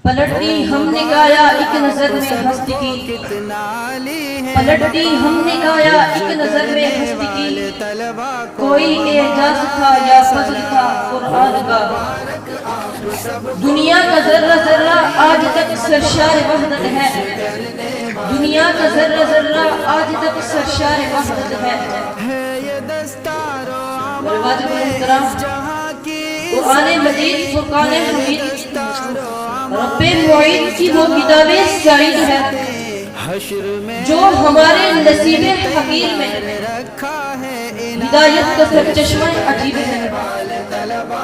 پلٹ دی ہم نے گایا ایک نظر میں ہستی کی، پلٹ دی ہم نے گایا ایک نظر میں ہستی کی، کوئی اعجاز تھا یا فضل تھا قرآن کا، دنیا کا ذرہ ذرہ آج تک سرشار وحدت ہے، دنیا کا ذرہ ذرہ آج تک سرشار وحدت ہے۔ واجب محترم، قرآن مجید فرقان حمید رب معید کی وہ کتاب سعید ہے جو ہمارے نصیب حقیر میں ہدایت کا سرچشمہ عجیب ہے۔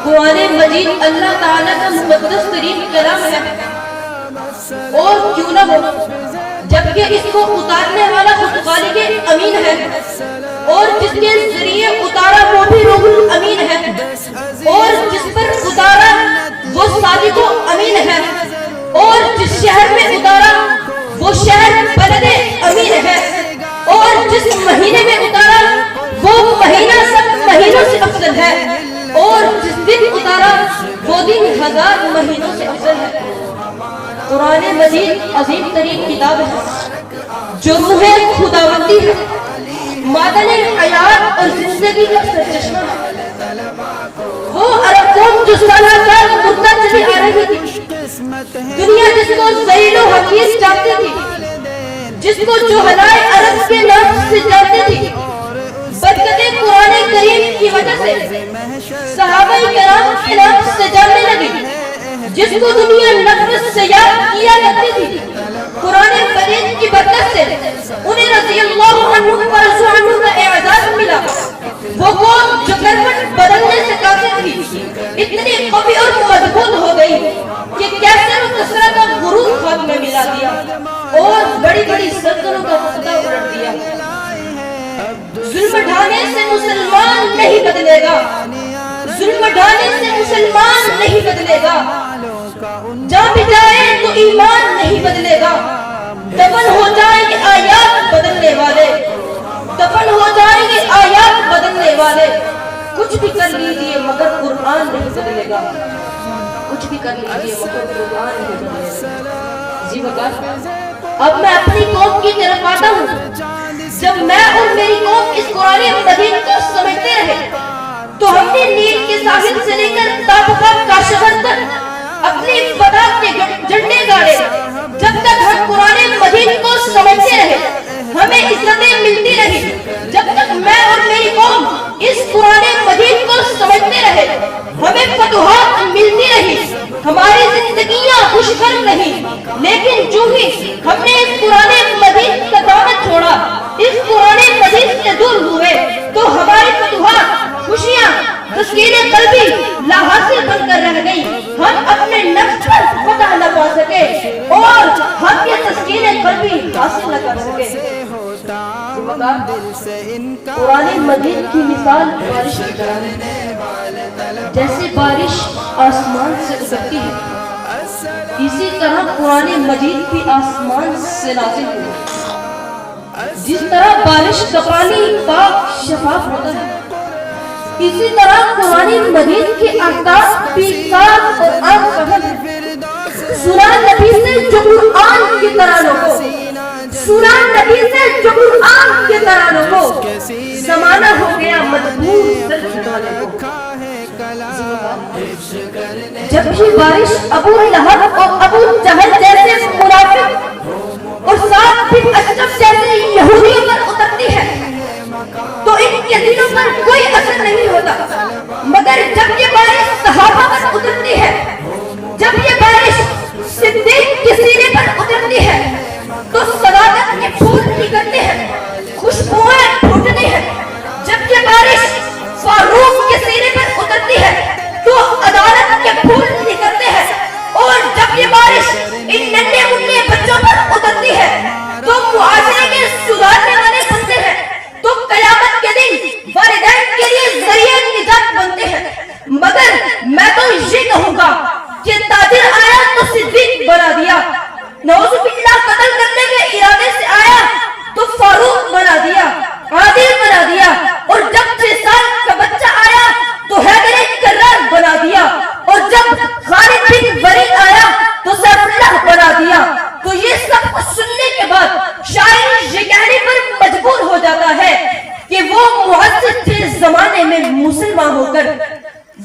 قرآن مجید اللہ تعالیٰ کا مقدس ترین کلام ہے، اور کیوں نہ ہو جبکہ اس کو اتارنے والا خود خالق امین ہے، اور جس کے ذریعے اتارا وہ بھی روح الامین ہے، اور جس پر اتارا وہ صادق و امین ہے، اور جس شہر میں اتارا وہ شہر بلد امین ہے، اور جس مہینے میں اتارا وہ مہینہ سب مہینوں سے افضل ہے، اور جس دن اتارا وہ دن ہزار مہینوں سے افضل ہے۔ قرآن مجید عظیم ترین کتاب ہے جو روح خداوندی ہے، معدن حیات اور زندگی کا سرچشمہ ہے۔ وہ عرب قوم جو سالہ سال مدت چلی آ رہی تھی، دنیا جس کو ذلیل و حقیر جانتی تھی، جس کو جوہلائے عرب کے نام سے جانتی تھی، برکت قرآن کریم کی وجہ سے صحابہ کرام کے نام سے جاننے لگی، جس کو دنیا نفرت سے یاد کیا کرتی تھی، قرآن مجید کی برکت سے انہیں رضی اللہ عنہ ورضوا عنہ کا اعزاز ملا۔ وہ قوم جو کروٹ بدلنے سے قاصر تھی اتنی قوی اور مضبوط ہو گئی کہ کیسر و کسرا کا غرور خاک میں ملا دیا اور بڑی بڑی سلطنتوں کا خطہ الٹ دیا۔ ظلم ڈھانے سے مسلمان نہیں بدلے گا، ظلم ڈھانے سے مسلمان نہیں بدلے گا، جا بھی جائے تو ایمان نہیں بدلے گا، دفن ہو جائیں گے آیات بدلنے والے، دفن ہو جائیں گے آیات بدلنے والے، کچھ بھی کر لیجئے مگر قرآن نہیں بدلے گا، کچھ بھی کر لیجئے مگر قرآن نہیں بدلے گا۔ جی وقت اب میں اپنی قوم کی طرف آتا ہوں۔ جب میں اور میری قوم اس قرآن مجید کو سمجھتے رہے تو ہم نے نیل کے ساحل سے لے کر تابقہ کاشغر تک اپنی فدا کے جھنڈے گاڑے۔ جب تک ہم قرآن مجید کو سمجھتے رہے ہمیں عزتیں ملتی رہی، جب تک میں اور میری قوم اس قرآن مجید کو سمجھتے رہے ہمیں فتوحات ملتی رہی، ہماری زندگیاں خوشگوار رہی۔ لیکن جو ہی ہم نے اس قرآن مجید کا دامن چھوڑا، اس قرآن مجید سے دور ہوئے تو ہماری فتوحات، خوشیاں، تسکین قلبی لا حاصل بن کر رہ گئی، ہم اپنے نفس پر فتح نہ پا سکے اور ہم یہ تسکین قلبی حاصل نہ کر سکے۔ قرآن مجید کی مثال بارش کی طرح ہے، جیسے بارش آسمان سے اترتی ہے اسی طرح قرآن مجید بھی آسمان سے نازل ہوئی۔ جس طرح بارش کا پانی پاک شفاف ہوتا ہے اسی طرح قرآن مجید کے احکام بھی صاف اور عام فہم ہے۔ سورہ نبی سے جو قرآن کی ترانوں کو، سورہ نبی سے جو قرآن کی ترانوں کو زمانہ ہو گیا مجبور سر جھکانے کو۔ جب بھی بارش ابو لہب اور ابو جہل جیسے منافق اور ساتھ پھر اشرف جیسے یہودیوں پر اترتی ہے تو ان کے دلوں پر کوئی اثر نہیں ہوتا، مگر جب یہ بارش صحابہ پر اترتی ہے، جب یہ بارش صدیق کے سینے پر اترتی ہے تو صداقت کے پھول نکلتے ہیں، خوشبوئیں پھوٹتی ہیں۔ جب یہ بارش فاروق کے سینے پر اترتی ہے تو عدالت کے پھول نکلتے ہیں، اور جب یہ بارش ان ننھے منھے بچوں پر اترتی ہے تو معاشرے کے سدھارنے والے بنتے ہیں، تو قیامت کے دن والدین کے لیے ذریعہ نجات بنتے ہیں۔ مگر میں تو یہ کہوں گا کہ تاجر آیا تو صدیق بنا دیا، نعوذ باللہ قتل کرنے کے ارادے سے آیا تو فاروق بنا دیا، عادل بنا دیا، اور جب 6 سال کا بچہ آیا تو حیدر کرار بنا دیا، اور جب خالد بن ولید آیا تو سیف اللہ یہ کہنے پر مجبور ہو جاتا ہے کہ وہ معزز تھے زمانے میں مسلمان ہو کر،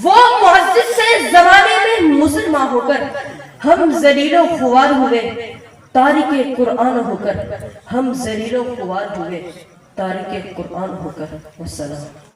وہ معزز سے زمانے میں مسلمان ہو کر، ہم ذلیل و خوار ہوئے تارک قرآن ہو کر، ہم ذلیل و خوار ہوئے تارک قرآن ہو کر۔ والسلام۔